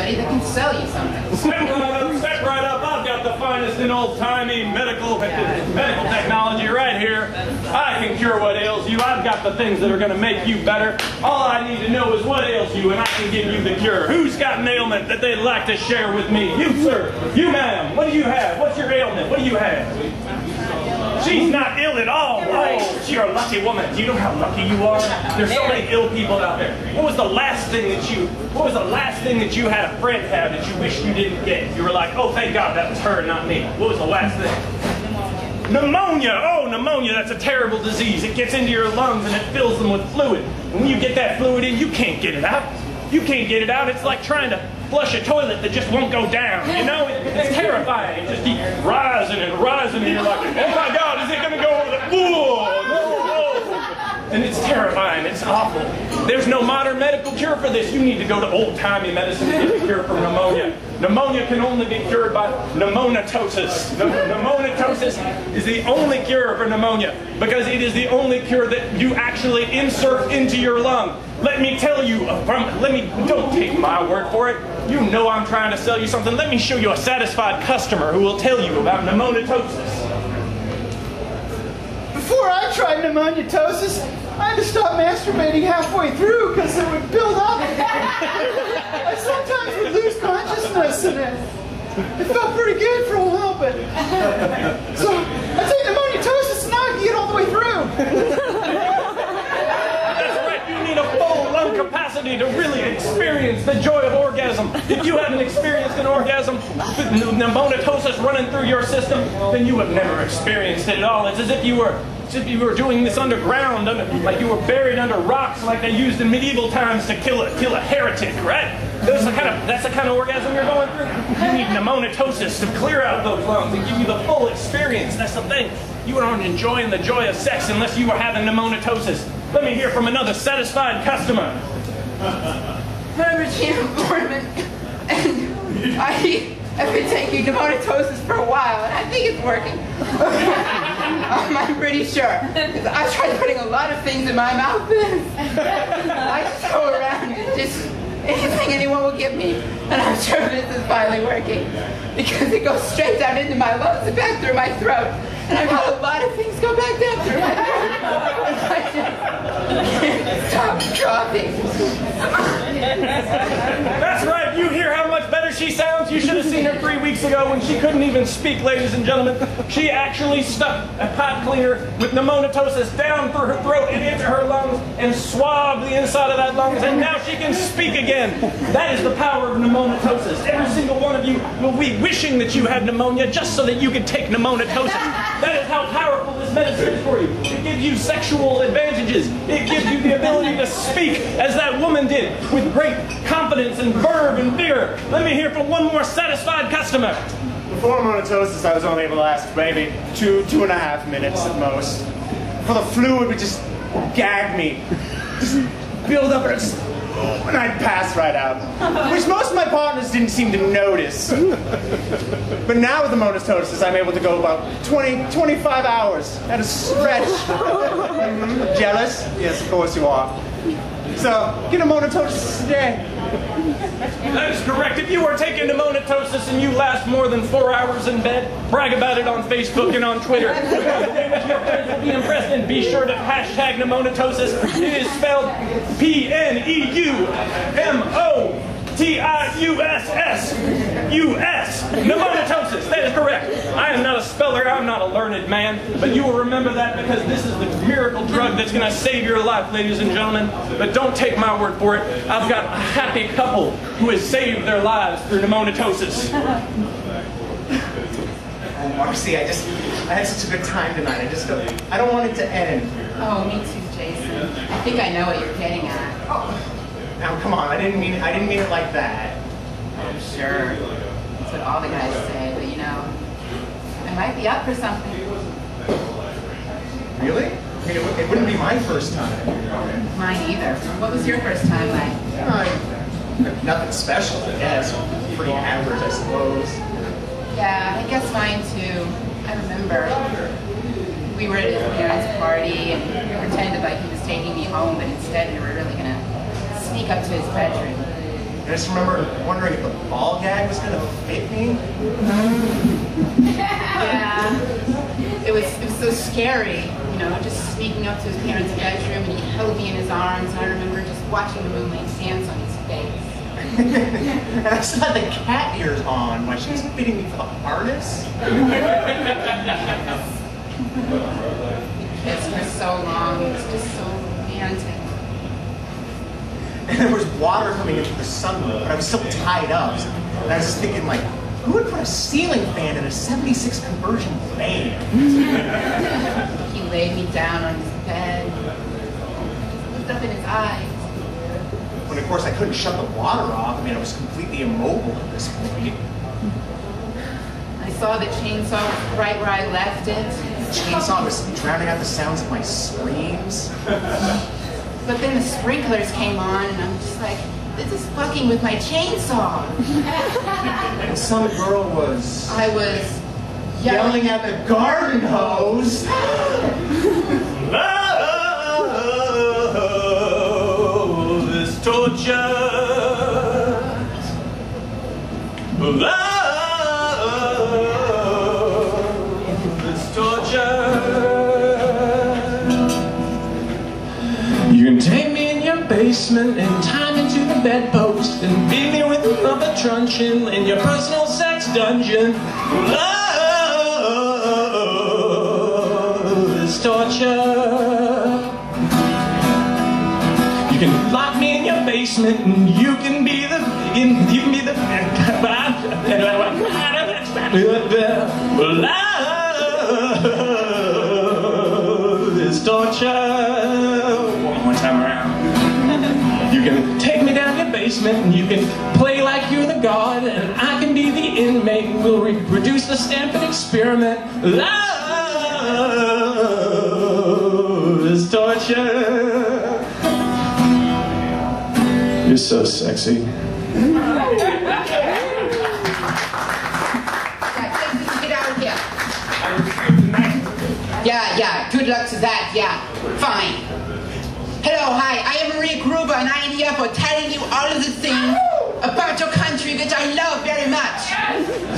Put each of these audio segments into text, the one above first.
somebody that can sell you something. Step right up. I've got the finest in old-timey medical technology right here. I can cure what ails you. I've got the things that are going to make you better. All I need to know is what ails you, and I can give you the cure. Who's got an ailment that they'd like to share with me? You, sir. You, ma'am. What do you have? What's your ailment? What do you have? She's not ill at all. Oh, you're a lucky woman. Do you know how lucky you are? There's so many ill people out there. What was the last thing that you had a friend have that you wish you didn't get? You were like, oh, thank God that was her, not me. What was the last thing? Pneumonia. Oh, pneumonia, that's a terrible disease. It gets into your lungs and it fills them with fluid. And when you get that fluid in, you can't get it out. You can't get it out. It's like trying to flush a toilet that just won't go down. You know, it's terrifying. It just keeps rising and rising, and you're like, oh my God, is it going to go over the... Whoa, whoa. And it's terrifying. It's awful. There's no modern medical cure for this. You need to go to old-timey medicine to get a cure for pneumonia. Pneumonia can only be cured by pneumatosis. Pneumatosis is the only cure for pneumonia because it is the only cure that you actually insert into your lung. Let me tell you, don't take my word for it. You know I'm trying to sell you something. Let me show you a satisfied customer who will tell you about pneumatosis. Before I tried pneumatosis, I had to stop masturbating halfway through because it would build up. I sometimes would lose consciousness and it felt pretty good for a while, but... So, I take pneumatosis and now I can get all the way through. A full lung capacity to really experience the joy of orgasm. If you haven't experienced an orgasm with pneumatosis running through your system, then you have never experienced it at all. It's as if you were doing this underground, like you were buried under rocks like they used in medieval times to kill a heretic, right? That's the kind of orgasm you're going through. You need pneumatosis to clear out those lungs and give you the full experience. That's the thing. You aren't enjoying the joy of sex unless you are having pneumatosis. Let me hear from another satisfied customer. I'm Regina Foreman, and I've been taking pneumatosis for a while, and I think it's working. I'm pretty sure. I tried putting a lot of things in my mouth. I just go around and just anything anyone will give me, and I'm sure this is finally working because it goes straight down into my lungs and back through my throat. And I've had a lot of things go back down through my throat. And I just can't stop coughing. That's right. You hear how much better she sounds? You should have seen her 3 weeks ago when she couldn't even speak, ladies and gentlemen. She actually stuck a pipe cleaner with pneumatosis down through her throat and into her lungs and swabbed the inside of that lungs, and now she can speak again. That is the power of pneumatosis. Every single one of you will be wishing that you had pneumonia just so that you could take pneumatosis. That is how powerful this medicine is for you. It gives you sexual advantages. It gives you the ability to speak as that woman did with great confidence and verve and vigor. Let me hear from one more satisfied customer. Before pneumatosis, I was only able to last maybe 2.5 minutes at most. For the fluid would just gag me. Just build up and I'd pass right out. Which most of my partners didn't seem to notice. But now with the pneumatosis, I'm able to go about 25 hours at a stretch. Jealous? Yes, of course you are. So, get a pneumatosis today. That is correct. If you are taking pneumatosis and you last more than 4 hours in bed, brag about it on Facebook and on Twitter. Your friends will be impressed, and be sure to hashtag pneumatosis. It is spelled Pneumatoussus. Pneumatosis. That is correct. I am not a speller. I'm not a learned man. But you will remember that because this is the miracle drug that's going to save your life, ladies and gentlemen. But don't take my word for it. I've got a happy couple who has saved their lives through pneumatosis. Oh, Marcy, I had such a good time tonight. I don't want it to end. Oh, me too, Jason. I think I know what you're getting at. Oh, now come on, I didn't mean it like that. I'm sure. That's what all the guys say, but you know, I might be up for something. Really? I mean, it wouldn't be my first time. Mine either. What was your first time like? Nothing special, I guess. Pretty average, I suppose. Yeah, I guess mine too. I remember we were at his parents' party and he pretended like he was taking me home, but instead we were really gonna sneak up to his bedroom. I just remember wondering if the ball gag was gonna fit me. Yeah. It was so scary, you know, just sneaking up to his parents' bedroom and he held me in his arms and I remember just watching the moonlight dance on his face. And I still had the cat ears on while she was fitting me for the harness. Kissed for so long, it was just so romantic. And there was water coming into the sunroof, but I was still tied up. And I was just thinking, like, who would put a ceiling fan in a 76 conversion van? He laid me down on his bed, looked up in his eyes. When, of course, I couldn't shut the water off. I mean, I was completely immobile at this point. I saw the chainsaw right where I left it. The chainsaw was drowning out the sounds of my screams. But then the sprinklers came on and I'm just like, this is fucking with my chainsaw. And some girl was... I was yelling at the garden hose. Love is torture. Love is torture. You can take me in your basement and tie me to the bedpost and beat me with another truncheon in your personal sex dungeon. Love is torture. You can lock me in your basement and you can be the love is torture. One more time around. You can take me down your basement and you can play like you're the god and I can be the inmate and we'll reproduce the Stanford experiment. Love is torture. You're so sexy. Get out of here. Yeah, good luck to that, yeah. Fine. Hello, hi, I am Maria Gruber and I am here for telling you all of the things about your country which I love very much.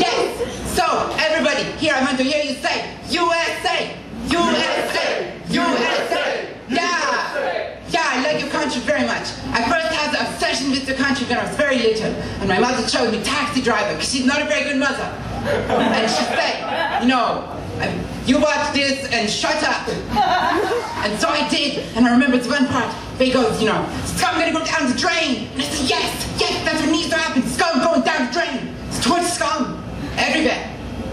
Yes, so everybody, here I want to hear you say, USA, USA, USA. Yeah, I like your country very much. I first had the obsession with the country when I was very little and my mother showed me Taxi Driver because she's not a very good mother. And she said, you know, you watch this and shut up. And so I did, and I remember this one part where he goes, you know, scum gonna go down the drain. And I said, yes, that's what needs to happen. Scum going down the drain. It's towards scum. Everywhere.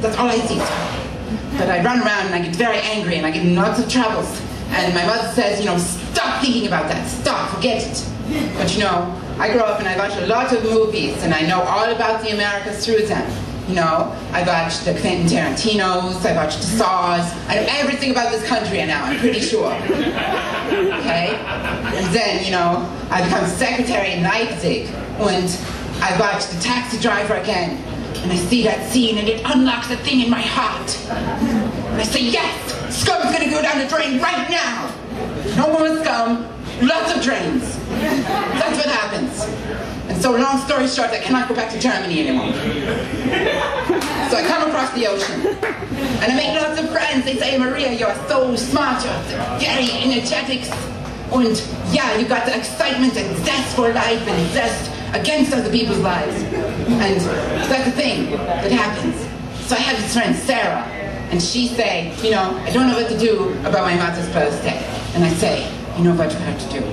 That's all I see. But I run around and I get very angry and I get in lots of troubles. And my mother says, you know, stop thinking about that. Stop, forget it. But you know, I grew up and I watched a lot of movies and I know all about the Americas through them. You know, I watched the Quentin Tarantinos, I watched the Saws, I know everything about this country now, I'm pretty sure. Okay? And then, you know, I become secretary in Leipzig, and I watched The Taxi Driver again, and I see that scene, and it unlocks a thing in my heart. And I say, yes, scum's gonna go down the drain right now. No more scum, lots of drains. That's what happens. And so long story short, I cannot go back to Germany anymore. So I come across the ocean, and I make lots of friends. They say, Maria, you're so smart, you're very energetic, and yeah, you got the excitement and zest for life and zest against other people's lives. And that's the thing that happens. So I have this friend, Sarah, and she say, you know, I don't know what to do about my mother's birthday. And I say, you know what you have to do?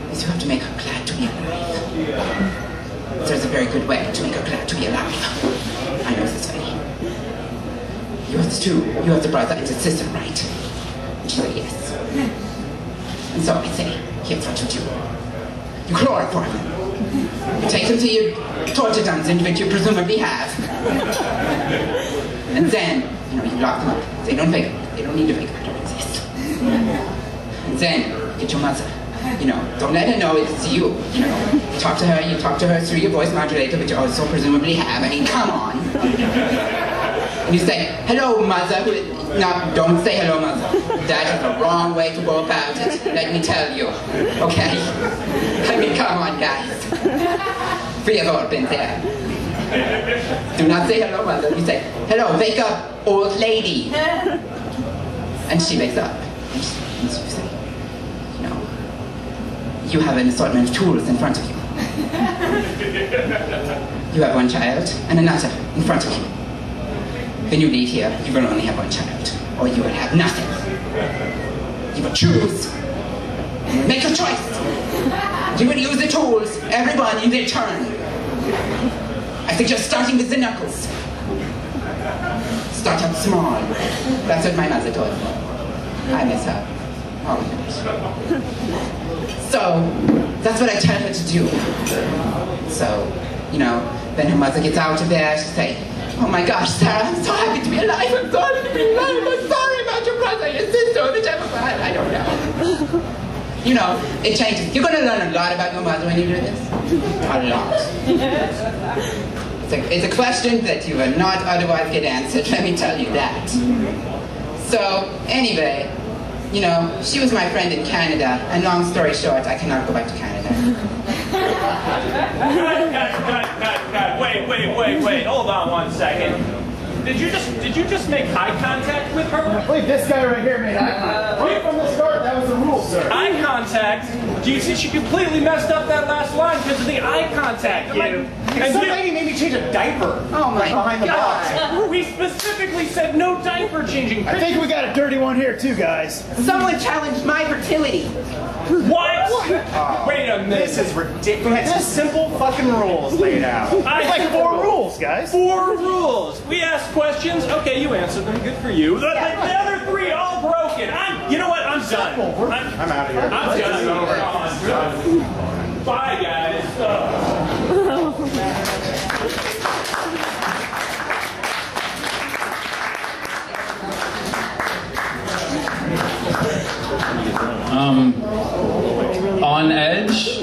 Is you have to make her glad to be alive. There's a very good way to make her glad to be alive. I know this way. You have the two, you have the brother and the sister, right? And she said, yes. And so I say, here's what you do. You chloroform them. You take them to your torture dungeon, which you presumably have. And then, you know, you lock them up. They don't wake up. They don't need to wake up. They don't exist. And then, get your mother. You know, don't let her know it's you. You know, talk to her through your voice modulator, which you also presumably have. I mean, come on. And you say, hello, mother. No, don't say hello, mother. That is the wrong way to go about it. Let me tell you. Okay? I mean, come on, guys. We have all been there. Do not say hello, mother. You say, hello, wake up, old lady. And she wakes up. And you say, you know, you have an assortment of tools in front of you. You have one child and another in front of you. When you leave here, you will only have one child, or you will have nothing. You will choose. Make a choice. You will use the tools, everyone in their turn. I suggest starting with the knuckles. Start out small. That's what my mother told me. I miss her. Oh my gosh. So, that's what I tell her to do. So, you know, then her mother gets out of there, she'll say, oh my gosh, Sarah, I'm so happy to be alive. I'm so happy to be alive. I'm sorry about your brother, your sister, the type of I don't know. You know, it changes. You're going to learn a lot about your mother when you do this. A lot. It's a question that you will not otherwise get answered, let me tell you that. So, anyway, you know, she was my friend in Canada, and long story short, I cannot go back to Canada. Cut. Wait. Hold on one second. Did you just make eye contact with her? I believe this guy right here made eye contact. Right from the start, that was the rule, sir. Eye contact? Do you see she completely messed up that last line because of the eye contact? Some lady made me change a diaper. Oh my behind the box. We specifically said no diaper changing. I think we got a dirty one here too, guys. Someone challenged my fertility. What? Wait a minute. This is ridiculous. It's just simple fucking rules laid out. It's like 4 rules, guys. 4 rules. We asked questions. Okay, you answered them. Good for you. The other 3 all broken. You know what? I'm done. I'm out of here. I'm just over. Bye, guys. On edge.